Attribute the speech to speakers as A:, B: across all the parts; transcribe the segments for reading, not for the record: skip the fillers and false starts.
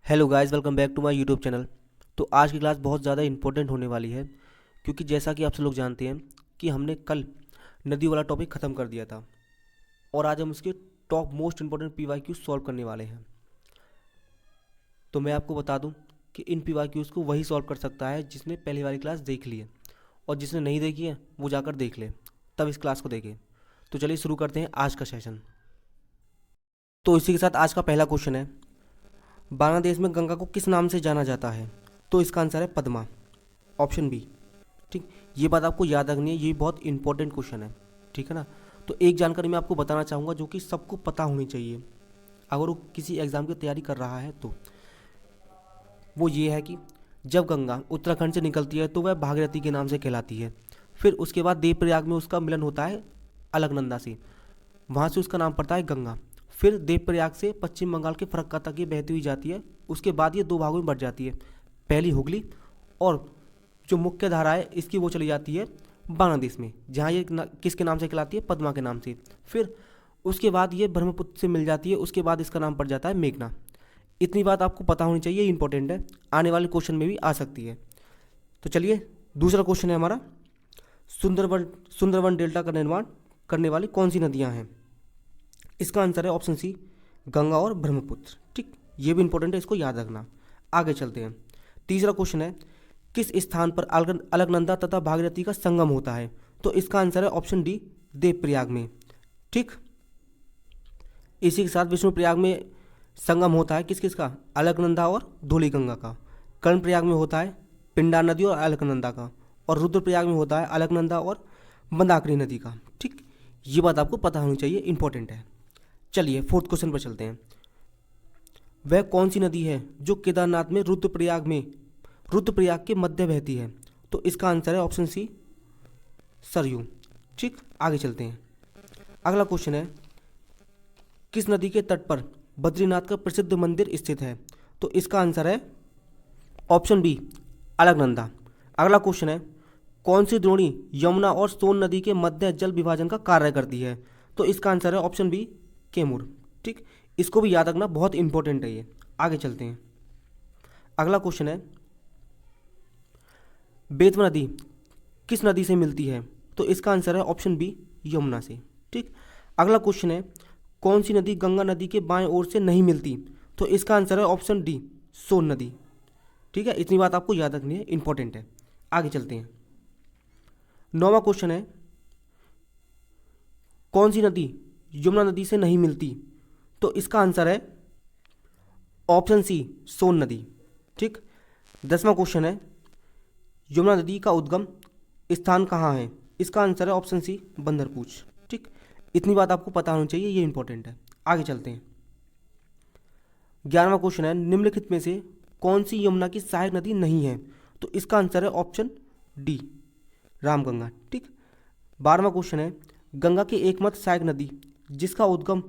A: Hello guys, welcome back to my YouTube channel. तो आज की क्लास बहुत ज़्यादा इंपॉर्टेंट होने वाली है, क्योंकि जैसा कि आप सब लोग जानते हैं कि हमने कल नदी वाला टॉपिक ख़त्म कर दिया था और आज हम उसके top most important PYQ solve करने वाले हैं। तो मैं आपको बता दूं कि इन पीवाईक्यूज़ को वही सॉल्व कर सकता है जिसने पहली वाली क्लास देख ली है, और जिसने नहीं देखी है वो जाकर देख ले, तब इस क्लास को देखे। तो चलिए शुरू करते हैं आज का सेशन। तो इसी के साथ आज का पहला क्वेश्चन है, बांग्लादेश में गंगा को किस नाम से जाना जाता है? तो इसका आंसर है पद्मा, ऑप्शन बी। ठीक, ये बात आपको याद रखनी है, ये बहुत इंपॉर्टेंट क्वेश्चन है, ठीक है ना। तो एक जानकारी मैं आपको बताना चाहूँगा जो कि सबको पता होनी चाहिए अगर वो किसी एग्ज़ाम की तैयारी कर रहा है, तो वो ये है कि जब गंगा उत्तराखंड से निकलती है तो वह भागीरथी के नाम से कहलाती है। फिर उसके बाद देवप्रयाग में उसका मिलन होता है अलकनंदा से, वहाँ से उसका नाम पड़ता है गंगा। फिर देवप्रयाग से पश्चिम बंगाल के फरक्का तक ये बहती हुई जाती है। उसके बाद ये दो भागों में बढ़ जाती है, पहली हुगली, और जो मुख्य धारा है इसकी वो चली जाती है बांग्लादेश में, जहाँ ये किसके नाम से कहलाती है? पद्मा के नाम से। फिर उसके बाद ये ब्रह्मपुत्र से मिल जाती है, उसके बाद इसका नाम पड़ जाता है मेघना। इतनी बात आपको पता होनी चाहिए, इंपॉर्टेंट है, आने वाले क्वेश्चन में भी आ सकती है। तो चलिए दूसरा क्वेश्चन है हमारा, सुंदरवन सुंदरवन डेल्टा का निर्माण करने वाली कौन सी नदियाँ हैं? इसका आंसर है ऑप्शन सी, गंगा और ब्रह्मपुत्र। ठीक, ये भी इंपॉर्टेंट है, इसको याद रखना। आगे चलते हैं। तीसरा क्वेश्चन है, किस स्थान पर अलकनंदा तथा भागीरथी का संगम होता है? तो इसका आंसर है ऑप्शन डी, देवप्रयाग में। ठीक, इसी के साथ विष्णुप्रयाग में संगम होता है किस किस का? अलकनंदा और धौलीगंगा का। कर्णप्रयाग में होता है पिंडा नदी और अलकनंदा का, और रुद्रप्रयाग में होता है अलकनंदा और मंदाकिनी नदी का। ठीक, ये बात आपको पता होनी चाहिए, इंपॉर्टेंट है। चलिए फोर्थ क्वेश्चन पर चलते हैं। वह कौन सी नदी है जो केदारनाथ में रुद्रप्रयाग के मध्य बहती है? तो इसका आंसर है ऑप्शन सी, सरयू। ठीक, आगे चलते हैं। अगला क्वेश्चन है, किस नदी के तट पर बद्रीनाथ का प्रसिद्ध मंदिर स्थित है? तो इसका आंसर है ऑप्शन बी, अलकनंदा। अगला क्वेश्चन है, कौन सी द्रोणी यमुना और सोन नदी के मध्य जल विभाजन का कार्य करती है? तो इसका आंसर है ऑप्शन बी, केमुर। ठीक, इसको भी याद रखना, बहुत इंपॉर्टेंट है ये। आगे चलते हैं। अगला क्वेश्चन है, बेतवा नदी किस नदी से मिलती है? तो इसका आंसर है ऑप्शन बी, यमुना से। ठीक, अगला क्वेश्चन है, कौन सी नदी गंगा नदी के बाएं ओर से नहीं मिलती? तो इसका आंसर है ऑप्शन डी, सोन नदी। ठीक है, इतनी बात आपको याद रखनी है, इंपॉर्टेंट है। आगे चलते हैं। नौवां क्वेश्चन है, कौन सी नदी यमुना नदी से नहीं मिलती? तो इसका आंसर है ऑप्शन सी, सोन नदी। ठीक, 10वां क्वेश्चन है, यमुना नदी का उद्गम स्थान कहाँ है? इसका आंसर है ऑप्शन सी, बंदरपूछ। ठीक, इतनी बात आपको पता होनी चाहिए, ये इंपॉर्टेंट है। आगे चलते हैं। 11वां क्वेश्चन है, निम्नलिखित में से कौन सी यमुना की सहायक नदी नहीं है? तो इसका आंसर है ऑप्शन डी, रामगंगा। ठीक, 12वां क्वेश्चन है, गंगा की एकमात्र सहायक नदी जिसका उद्गम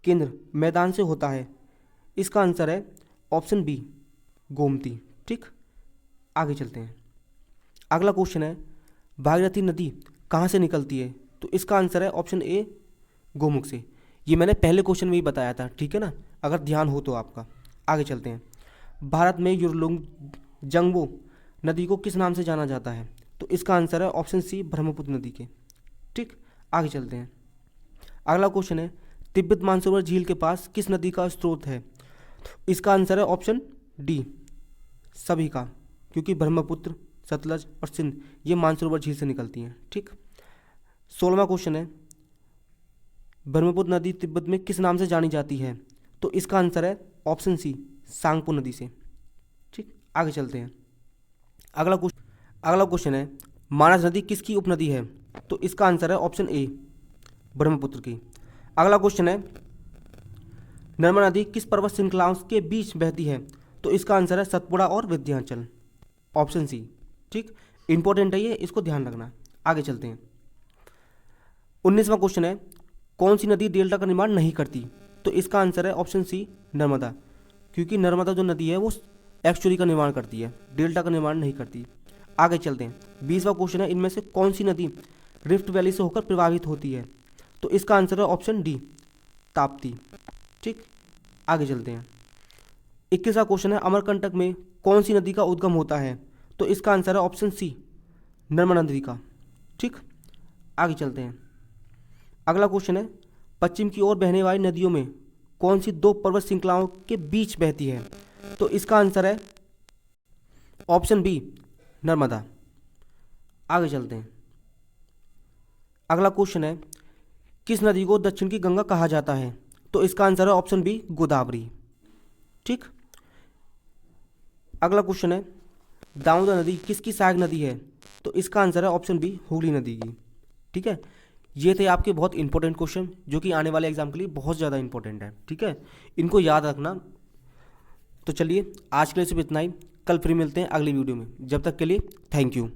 A: केंद्र मैदान से होता है? इसका आंसर है ऑप्शन बी, गोमती। ठीक, आगे चलते हैं। अगला क्वेश्चन है, भागीरथी नदी कहाँ से निकलती है? तो इसका आंसर है ऑप्शन ए, गोमुख से। ये मैंने पहले क्वेश्चन में ही बताया था, ठीक है ना, अगर ध्यान हो तो आपका। आगे चलते हैं। भारत में युरलुंग जंगबो नदी को किस नाम से जाना जाता है? तो इसका आंसर है ऑप्शन सी, ब्रह्मपुत्र नदी के। ठीक, आगे चलते हैं। अगला क्वेश्चन है, तिब्बत मानसरोवर झील के पास किस नदी का स्रोत है? इसका आंसर है ऑप्शन डी, सभी का, क्योंकि ब्रह्मपुत्र, सतलज और सिंध ये मानसरोवर झील से निकलती हैं। ठीक, 16वां क्वेश्चन है, ब्रह्मपुत्र नदी तिब्बत में किस नाम से जानी जाती है? तो इसका आंसर है ऑप्शन सी, सांगपो नदी से। ठीक, आगे चलते हैं। अगला क्वेश्चन है, मानस नदी किसकी उपनदी है? तो इसका आंसर है ऑप्शन ए, ब्रह्मपुत्र की। अगला क्वेश्चन है, नर्मदा नदी किस पर्वत श्रृंखलाओं के बीच बहती है? तो इसका आंसर है सतपुड़ा और विंध्याचल, ऑप्शन सी। ठीक, इंपॉर्टेंट है ये, इसको ध्यान रखना। आगे चलते हैं। 19वां क्वेश्चन है, कौन सी नदी डेल्टा का निर्माण नहीं करती? तो इसका आंसर है ऑप्शन सी, नर्मदा, क्योंकि नर्मदा जो नदी है वो एक्चुअली का निर्माण करती है, डेल्टा का निर्माण नहीं करती। आगे चलते हैं। 20वां क्वेश्चन है, इनमें से कौन सी नदी रिफ्ट वैली से होकर प्रवाहित होती है? तो इसका आंसर है ऑप्शन डी, ताप्ती। ठीक, आगे चलते हैं। 21वां क्वेश्चन है, अमरकंटक में कौन सी नदी का उद्गम होता है? तो इसका आंसर है ऑप्शन सी, नर्मदा नदी का। ठीक, आगे चलते हैं। अगला क्वेश्चन है, पश्चिम की ओर बहने वाली नदियों में कौन सी दो पर्वत श्रृंखलाओं के बीच बहती है? तो इसका आंसर है ऑप्शन बी, नर्मदा। आगे चलते हैं। अगला क्वेश्चन है, किस नदी को दक्षिण की गंगा कहा जाता है? तो इसका आंसर है ऑप्शन बी, गोदावरी। ठीक, अगला क्वेश्चन है, दामोदर नदी किसकी सहायक नदी है? तो इसका आंसर है ऑप्शन बी, हुगली नदी की। ठीक है, ये थे आपके बहुत इंपॉर्टेंट क्वेश्चन जो कि आने वाले एग्जाम के लिए बहुत ज़्यादा इंपॉर्टेंट है। ठीक है, इनको याद रखना। तो चलिए आज के लिए सिर्फ इतना ही, कल फिर मिलते हैं अगली वीडियो में। जब तक के लिए थैंक यू।